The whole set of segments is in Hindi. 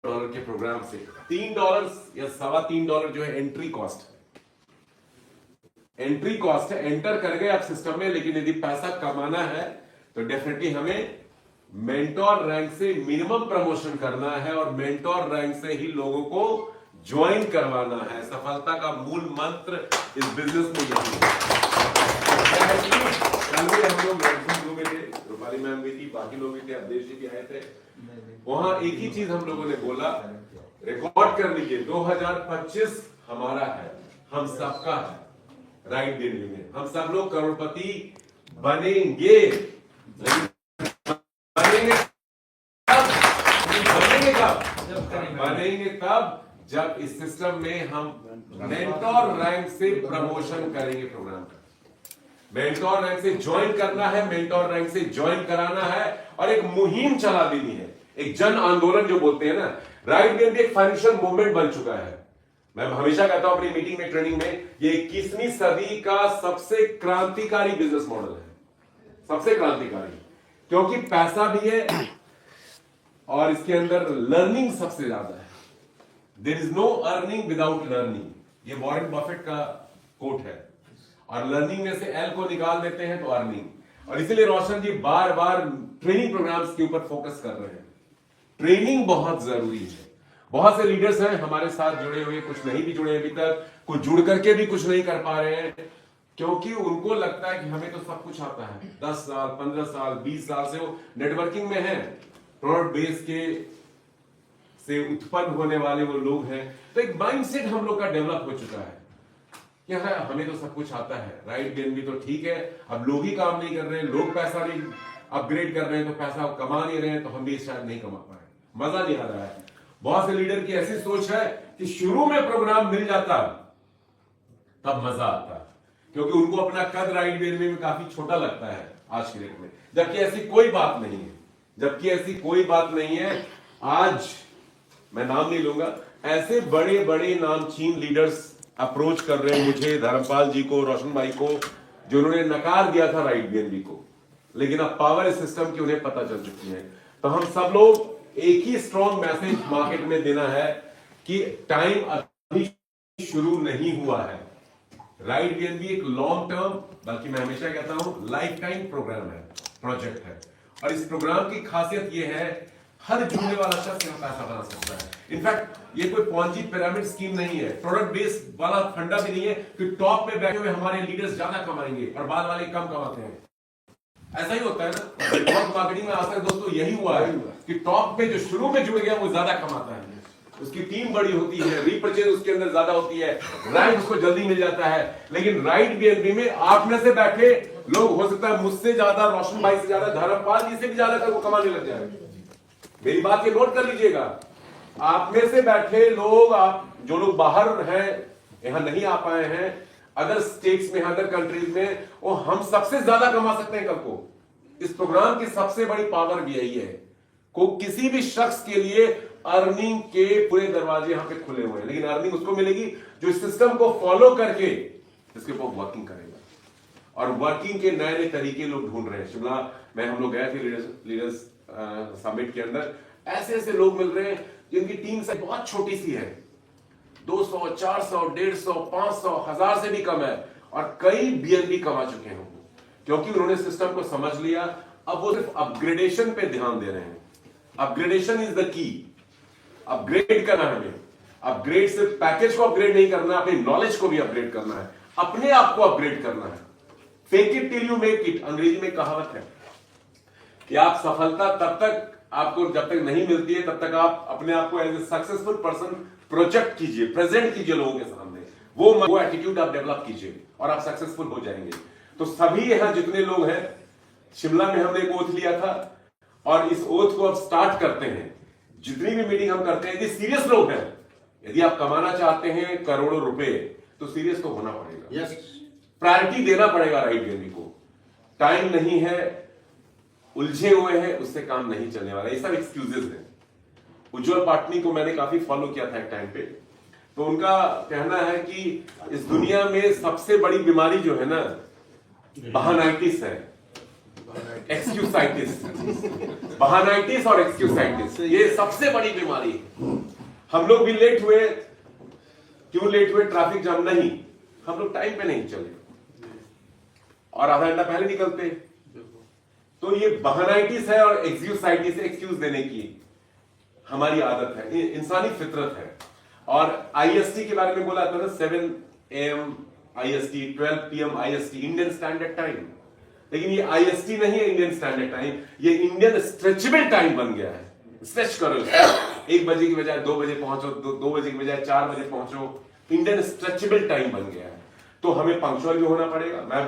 डॉलर के प्रोग्राम से $3 या $3.25 जो है एंट्री कॉस्ट है। एंटर कर गए आप सिस्टम में, लेकिन यदि पैसा कमाना है तो डेफिनेटली हमें मेंटोर रैंक से मिनिमम प्रमोशन करना है और मेंटोर रैंक से ही लोगों को ज्वाइन करवाना है। सफलता का मूल मंत्र इस बिजनेस में यही है। कल भी हम लोग में थे, रूपाली मैम भी थी, बाकी लोग भी थे, अवधेश जी भी आए थे। वहां एक ही चीज हम लोगों ने बोला, रिकॉर्ड कर लीजिए, 2025 हमारा है, हम सबका है। राइट दिल्ली में हम सब लोग करोड़पति बनेंगे, बनेंगे कब? जब इस सिस्टम में हम मेंटोर रैंक से प्रमोशन करेंगे। प्रोग्राम का मेंटोर रैंक से ज्वाइन करना है, मेंटोर रैंक से ज्वाइन कराना है और एक मुहिम चला देनी है, एक जन आंदोलन जो बोलते हैं ना। राइट गेम भी एक फाइनेंशियल मूवमेंट बन चुका है। मैं हमेशा कहता हूं अपनी मीटिंग में, ट्रेनिंग में, ये 21वीं सदी का सबसे क्रांतिकारी बिजनेस मॉडल है, सबसे क्रांतिकारी, क्योंकि पैसा भी है और इसके अंदर लर्निंग सबसे ज्यादा है। There is no earning without learning, ये वॉरेन बफेट का कोट है। और लर्निंग में से एल को निकाल देते हैं तो अर्निंग। और इसीलिए रोशन जी बार बार ट्रेनिंग प्रोग्राम्स के ऊपर फोकस कर रहे हैं। ट्रेनिंग बहुत जरूरी है। बहुत से लीडर्स हैं हमारे साथ जुड़े हुए, कुछ नहीं भी जुड़े अभी तक, कुछ जुड़ करके भी कुछ नहीं कर पा रहे हैं, क्योंकि उनको लगता है कि हमें तो सब कुछ आता है। 10 साल 15 साल 20 साल से वो नेटवर्किंग में है, प्रोडक्ट बेस के से उत्पन्न होने वाले वो लोग हैं। तो एक माइंडसेट हम लोग का डेवलप हो चुका है कि हाँ हमें तो सब कुछ आता है। राइट गेम भी तो ठीक है, अब लोग ही काम नहीं कर रहे हैं, लोग पैसा नहीं अपग्रेड कर रहे हैं, तो पैसा कमा नहीं रहे हैं, तो हम भी शायद नहीं कमा पाए, मजा नहीं आ रहा है। बहुत से लीडर की ऐसी सोच है कि शुरू में प्रोग्राम मिल जाता तब मजा आता, क्योंकि उनको अपना कद राइट गेम में काफी छोटा लगता है आज के डेट में, जबकि ऐसी कोई बात नहीं है, जबकि ऐसी कोई बात नहीं है। आज मैं नाम नहीं लूंगा, ऐसे बड़े बड़े नामचीन लीडर्स अप्रोच कर रहे हैं मुझे, धर्मपाल जी को, रोशन भाई को, जो उन्होंने नकार दिया था राइट बीएनबी को, लेकिन अब पावर सिस्टम की उन्हें पता चल चुकी है। तो हम सब लोग एक ही स्ट्रॉन्ग मैसेज मार्केट में देना है कि टाइम अभी शुरू नहीं हुआ है। राइट बीएनबी एक लॉन्ग टर्म, बल्कि मैं हमेशा कहता हूं लाइफ टाइम प्रोग्राम है, प्रोजेक्ट है। और इस प्रोग्राम की खासियत यह है, हर जुड़ने वाला शख्स यहाँ पैसा बना सकता है। इनफैक्ट ये कोई पॉन्जी पिरामिड स्कीम नहीं है, प्रोडक्ट बेस वाला फंडा भी नहीं है कि टॉप पे बैठे हुए हमारे लीडर्स ज्यादा कमाएंगे और बाद वाले कम कमाते हैं। ऐसा ही होता है ना, नेटवर्क मार्केटिंग में आज तक दोस्तों यही हुआ है कि टॉप पे जो शुरू में जुड़ गया वो ज्यादा कमाता है, उसकी टीम बड़ी होती है, रीपरचेज उसके अंदर ज्यादा होती है, रैंक उसको जल्दी मिल जाता है। लेकिन राइट बीएनबी में आप में से बैठे लोग, हो सकता है मुझसे ज्यादा, रोशन भाई से ज्यादा, धर्मपाल जी से भी ज्यादा वो कमाने लग जाए। मेरी बात ये नोट कर लीजिएगा, आप में से बैठे लोग, आप जो लोग बाहर हैं, यहां नहीं आ पाए हैं, अदर स्टेट्स में, अदर कंट्रीज में, वो हम सबसे ज्यादा कमा सकते हैं कल को। इस प्रोग्राम की सबसे बड़ी पावर भी यही है, को किसी भी शख्स के लिए अर्निंग के पूरे दरवाजे यहां पे खुले हुए हैं, लेकिन अर्निंग उसको मिलेगी जो इस सिस्टम को फॉलो करके इसके ऊपर वर्किंग करेगा। और वर्किंग के नए नए तरीके लोग ढूंढ रहे हैं। शिमला में हम लोग गए थे लीडर्स समिट के अंदर, ऐसे ऐसे लोग मिल रहे हैं जिनकी टीम से बहुत छोटी सी है, 200 400 150 500 1000 से भी कम है, और कई बीएनबी कमा चुके हैं, क्योंकि उन्होंने सिस्टम को समझ लिया। अब वो सिर्फ अपग्रेडेशन पे ध्यान दे रहे हैं। Upgradation is the key, upgrade करना है हमें। अपग्रेड सिर्फ पैकेज को अपग्रेड नहीं करना, अपनी नॉलेज को भी अपग्रेड करना है, अपने आप को अपग्रेड करना है। Fake it till you make it, अंग्रेजी में कहावत है कि आप सफलता तब तक आपको जब तक नहीं मिलती है, तब तक आप अपने आप को as a successful person project कीजिए, प्रेजेंट कीजिए लोगों के सामने, वो एटीट्यूड आप डेवलप कीजिए और आप सक्सेसफुल हो जाएंगे। तो सभी यहां जितने लोग हैं, शिमला में हमने एक ओथ लिया था और इस ओथ को अब स्टार्ट करते हैं। जितनी भी मीटिंग हम करते हैं, यदि सीरियस लोग हैं, यदि आप कमाना चाहते हैं करोड़ों रुपए, तो सीरियस तो होना पड़ेगा। यस, प्रायोरिटी देना पड़ेगा राइट गेम को। टाइम नहीं है, उलझे हुए हैं, उससे काम नहीं चलने वाला। ये सब एक्सक्यूजेस हैं। उज्जवल पाटनी को मैंने काफी फॉलो किया था एक टाइम पे, तो उनका कहना है कि इस दुनिया में सबसे बड़ी बीमारी जो है ना, बहानाइटिस है, एक्सक्यूसाइटिस। बहानाइटिस और एक्सक्यूसाइटिस, ये सबसे बड़ी बीमारी है। हम लोग भी लेट हुए, क्यों लेट हुए? ट्रैफिक जाम नहीं, हम लोग टाइम पे नहीं चले और आधा घंटा पहले निकलते। तो ये बहानाइटिस है और एक्सक्यूसाइटिस, एक्सक्यूज देने की हमारी आदत है, इंसानी फितरत है। और आईएसटी के बारे में बोला था ना, 7 AM IST, 12 PM IST, Indian standard time. लेकिन ये IST नहीं है इंडियन स्टैंडर्ड टाइम, ये इंडियन स्ट्रेचेबल टाइम बन गया है। स्ट्रेच करो, 1 बजे की बजाय 2 बजे पहुंचो, 2 बजे की बजाय 4 बजे पहुंचो, इंडियन स्ट्रेचेबल टाइम बन गया है। तो हमें पंक्चुअल भी होना पड़ेगा। मैं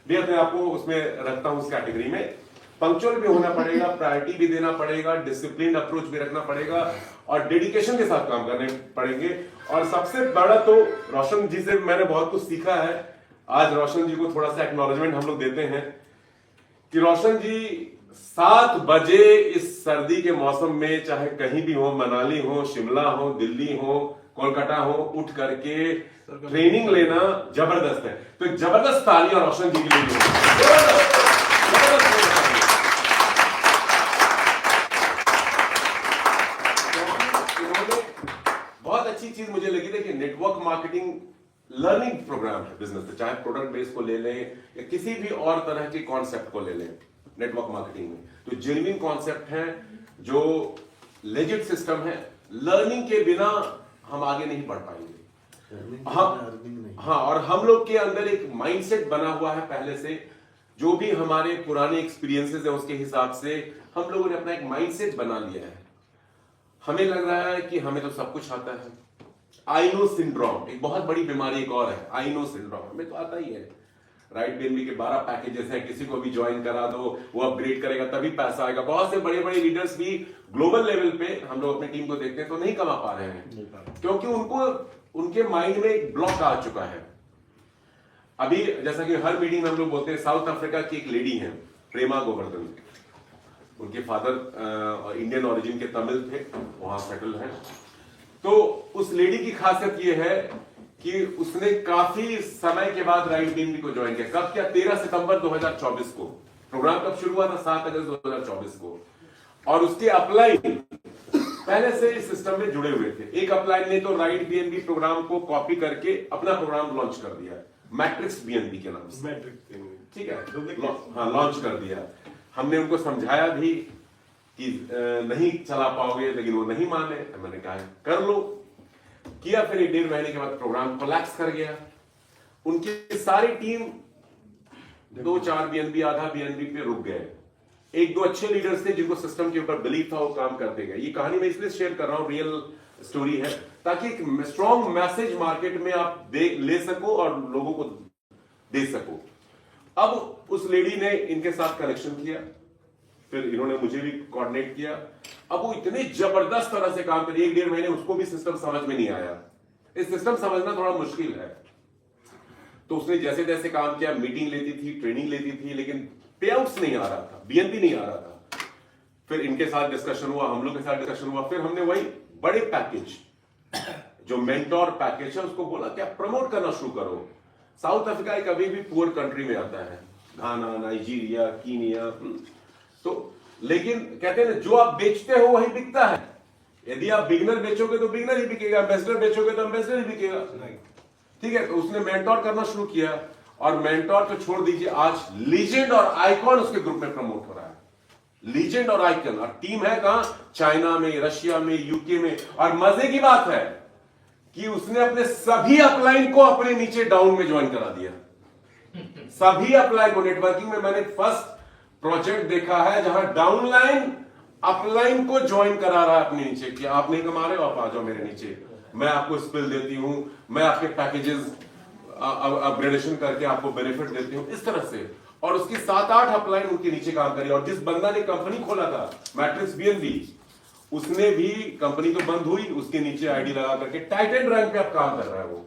भी अपने आपको उसमें रखता हूं, उस कैटेगरी में। पंक्चुअल भी होना पड़ेगा, प्रायोरिटी भी देना पड़ेगा, डिसिप्लिन अप्रोच भी रखना पड़ेगा और डेडिकेशन के साथ काम करने पड़ेंगे। और सबसे बड़ा तो रोशन जी से मैंने बहुत कुछ सीखा है। आज रोशन जी को थोड़ा सा एक्नॉलेजमेंट हम लोग देते हैं कि रोशन जी 7 बजे इस सर्दी के मौसम में, चाहे कहीं भी हो, मनाली हो, शिमला हो, दिल्ली हो, कोलकाता हो, उठ करके ट्रेनिंग लेना जबरदस्त है। तो एक जबरदस्त तालियां रोशन जी के लिए। बहुत अच्छी चीज मुझे लगी थी कि नेटवर्क मार्केटिंग लर्निंग प्रोग्राम है बिजनेस में, चाहे प्रोडक्ट बेस को ले लें या किसी भी और तरह के कॉन्सेप्ट को ले लें नेटवर्क मार्केटिंग में, तो जेन्युइन कॉन्सेप्ट है, जो लेजिट सिस्टम है। लर्निंग के बिना हम आगे नहीं बढ़ पाएंगे। हाँ, और हम लोग के अंदर एक माइंडसेट बना हुआ है पहले से, जो भी हमारे पुराने एक्सपीरियंसेस है उसके हिसाब से हम लोगों ने अपना एक माइंडसेट बना लिया है। हमें लग रहा है कि हमें तो सब कुछ आता है। आई नो सिंड्रोम एक बहुत बड़ी बीमारी एक और है, आई नो सिंड्रोम। हमें तो आता ही है। राइट बीएनबी के 12 पैकेजेस हैं, किसी को भी ज्वाइन करा दो, वो अपग्रेड करेगा तभी पैसा आएगा। बहुत से बड़े बड़े लीडर्स भी ग्लोबल लेवल पे हम लोग अपनी टीम को देखते हैं तो नहीं कमा पा रहे हैं, क्योंकि उनको उनके माइंड में एक ब्लॉक आ चुका है। अभी जैसा कि हर मीटिंग में हम लोग बोलते हैं, साउथ अफ्रीका की एक लेडी है प्रेमा गोवर्धन, उनके फादर इंडियन ओरिजिन के तमिल थे, वहां सेटल हैं। तो उस लेडी की खासियत यह है कि उसने काफी समय के बाद राइट बीएनबी को ज्वाइन किया। कब किया? 13 सितंबर 2024 को। प्रोग्राम कब शुरू हुआ था? 7 अगस्त 2024 को। और उसके अपलाइन पहले से इस सिस्टम में जुड़े हुए थे। एक अपलाइन ने तो राइट बीएनबी प्रोग्राम को कॉपी करके अपना प्रोग्राम लॉन्च कर दिया, मैट्रिक्स बीएनबी के नाम से। ठीक है, हाँ, लॉन्च कर दिया। हमने उनको समझाया भी कि नहीं चला पाओगे, लेकिन वो नहीं माने। मैंने कहा कर लो, किया। फिर 1.5 महीने के बाद प्रोग्राम कोलैप्स कर गया। उनकी सारी टीम 2-4 बीएनबी, आधा बीएनबी पे रुक गए। 1-2 अच्छे लीडर्स थे जिनको सिस्टम के ऊपर बिलीव था, वो काम करते गए। ये कहानी मैं इसलिए शेयर कर रहा हूं, रियल स्टोरी है, ताकि एक स्ट्रॉन्ग मैसेज मार्केट में आप ले सको और लोगों को दे सको। अब उस लेडी ने इनके साथ कनेक्शन किया, फिर इन्होंने मुझे भी कोऑर्डिनेट किया। अब वो इतने जबरदस्त तरह से काम करी, 1-1.5 महीने उसको भी सिस्टम समझ में नहीं आया। इस सिस्टम समझना थोड़ा मुश्किल है। तो उसने जैसे जैसे काम किया, मीटिंग लेती थी, ट्रेनिंग लेती थी, लेकिन पेआउट्स नहीं आ रहा था, बीएनबी नहीं आ रहा था। फिर इनके साथ डिस्कशन हुआ, हम लोग के साथ डिस्कशन हुआ। फिर हमने वही बड़े पैकेज, जो मेंटोर पैकेज है, उसको बोला कि आप प्रमोट करना शुरू करो। साउथ अफ्रीका एक अभी भी पुअर कंट्री में आता है, घाना, नाइजीरिया, कीनिया। तो लेकिन कहते हैं ना, जो आप बेचते हो वही बिकता है। यदि आप बिगनर बेचोगे तो बिगनर ही बिकेगा, एम्बेसडर बेचोगे तो एम्बेसडर ही बिकेगा। ठीक है, तो उसने मेंटोर करना शुरू किया, और मेंटोर तो छोड़ दीजिए, आज लीजेंड और आइकॉन उसके ग्रुप में प्रमोट हो रहा है। लीजेंड और आइकॉन, और टीम है कहां? चाइना में, रशिया में, यूके में। और मजे की बात है कि उसने अपने सभी अपलाइन को अपने नीचे डाउन में ज्वाइन करा दिया। सभी अपलाइन को। नेटवर्किंग में मैंने फर्स्ट प्रोजेक्ट देखा है जहां डाउनलाइन अपलाइन को ज्वाइन करा रहा है अपने नीचे, कि आप नहीं कमा रहे हो, आप आ जाओ मेरे नीचे, मैं आपको स्पिल देती हूं, मैं आपके पैकेजेस अपग्रेडेशन करके आपको बेनिफिट देती हूं, इस तरह से। और उसकी 7-8 अपलाइन उनके नीचे काम करी। और जिस बंदा ने कंपनी खोला था, मैट्रिक्स बीएनबी, उसने भी, कंपनी तो बंद हुई, उसके नीचे आईडी लगा करके टाइटन रैंक पे अब काम कर रहा है वो।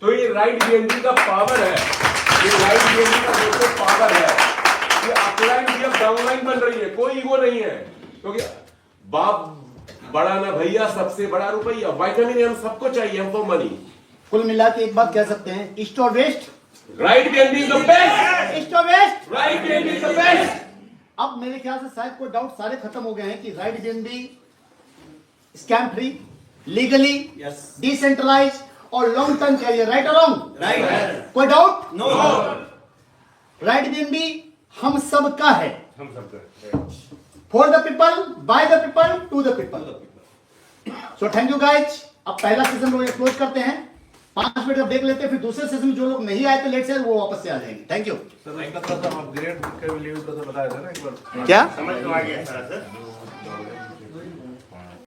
तो ये राइट बीएनबी का पावर है, ये राइट बीएनबी का दोस्तों पावर है कि अपलाइन भी अब डाउनलाइन बन रही है। कोई ईगो नहीं है, क्योंकि बाप बड़ा ना भैया, सबसे बड़ा रुपया। विटामिन हम सबको चाहिए, हमको मनी। कुल मिला के एक बात कह सकते हैं, ईस्ट और west, right BNB is the best. East और west, right BNB is the best. अब मेरे ख्याल से शायद कोई डाउट सारे खत्म हो गए हैं कि right BNB scam free, legally, decentralize और लॉन्ग टर्म कैरियर, राइट और रॉन्ग? राइट। कोई डाउट? नो। राइट बीएनबी हम सब का है, हम सब for the people, by the people, to the people. So thank you guys. अब पहला सेशन लोग क्लोज करते हैं, 5 मिनट का ब्रेक लेते हैं, फिर दूसरे सेशन में जो लोग नहीं आए थे लेट से वो वापस से आ जाएंगे। Thank you. सर उसका थोड़ा सा अपग्रेड के लिए भी तो बताया था ना एक बार। क्या? समझ में आ गया सर।